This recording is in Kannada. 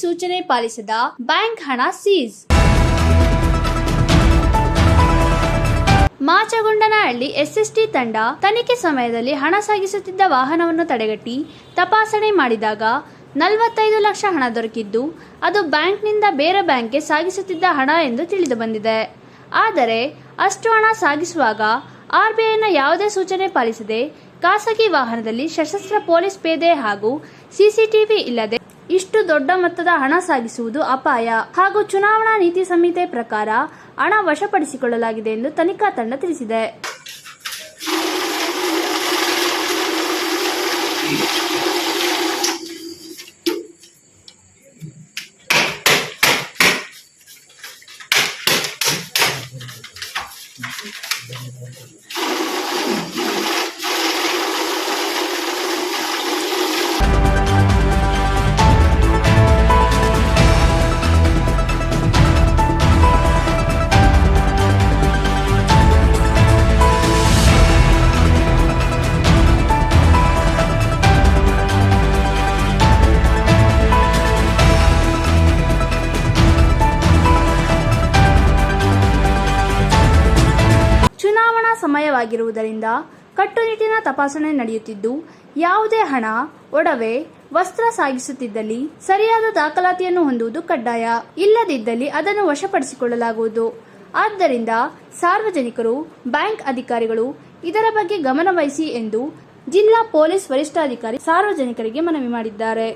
ಸೂಚನೆ ಪಾಲಿಸದ ಬ್ಯಾಂಕ್ ಹಣ ಸೀಸ್. ಮಾಚಗೊಂಡನಹಳ್ಳಿ ಎಸ್ಎಸ್ಟಿ ತಂಡ ತನಿಖೆ ಸಮಯದಲ್ಲಿ ಹಣ ಸಾಗಿಸುತ್ತಿದ್ದ ವಾಹನವನ್ನು ತಡೆಗಟ್ಟಿ ತಪಾಸಣೆ ಮಾಡಿದಾಗ 45 ಲಕ್ಷ ಹಣ ದೊರಕಿದ್ದು ಅದು ಬ್ಯಾಂಕ್ನಿಂದ ಬೇರೆ ಬ್ಯಾಂಕ್ಗೆ ಸಾಗಿಸುತ್ತಿದ್ದ ಹಣ ಎಂದು ತಿಳಿದುಬಂದಿದೆ. ಆದರೆ ಅಷ್ಟು ಹಣ ಸಾಗಿಸುವಾಗ ಆರ್ಬಿಐನ ಯಾವುದೇ ಸೂಚನೆ ಪಾಲಿಸದೆ ಖಾಸಗಿ ವಾಹನದಲ್ಲಿ ಸಶಸ್ತ್ರ ಪೊಲೀಸ್ ಪೇದೆ ಹಾಗೂ ಸಿಸಿಟಿವಿ ಇಲ್ಲದೆ ಇಷ್ಟು ದೊಡ್ಡ ಮೊತ್ತದ ಹಣ ಸಾಗಿಸುವುದು ಅಪಾಯ ಹಾಗೂ ಚುನಾವಣಾ ನೀತಿ ಸಂಹಿತೆ ಪ್ರಕಾರ ಹಣ ವಶಪಡಿಸಿಕೊಳ್ಳಲಾಗಿದೆ ಎಂದು ತನಿಖಾ ತಂಡ ತಿಳಿಸಿದೆ. ಚುನಾವಣಾ ಸಮಯವಾಗಿರುವುದರಿಂದ ಕಟ್ಟುನಿಟ್ಟಿನ ತಪಾಸಣೆ ನಡೆಯುತ್ತಿದ್ದು, ಯಾವುದೇ ಹಣ, ಒಡವೆ, ವಸ್ತ್ರ ಸಾಗಿಸುತ್ತಿದ್ದಲ್ಲಿ ಸರಿಯಾದ ದಾಖಲಾತಿಯನ್ನು ಹೊಂದುವುದು ಕಡ್ಡಾಯ. ಇಲ್ಲದಿದ್ದಲ್ಲಿ ಅದನ್ನು ವಶಪಡಿಸಿಕೊಳ್ಳಲಾಗುವುದು. ಆದ್ದರಿಂದ ಸಾರ್ವಜನಿಕರು, ಬ್ಯಾಂಕ್ ಅಧಿಕಾರಿಗಳು ಇದರ ಬಗ್ಗೆ ಗಮನ ವಹಿಸಿ ಎಂದು ಜಿಲ್ಲಾ ಪೊಲೀಸ್ ವರಿಷ್ಠಾಧಿಕಾರಿ ಸಾರ್ವಜನಿಕರಿಗೆ ಮನವಿ ಮಾಡಿದ್ದಾರೆ.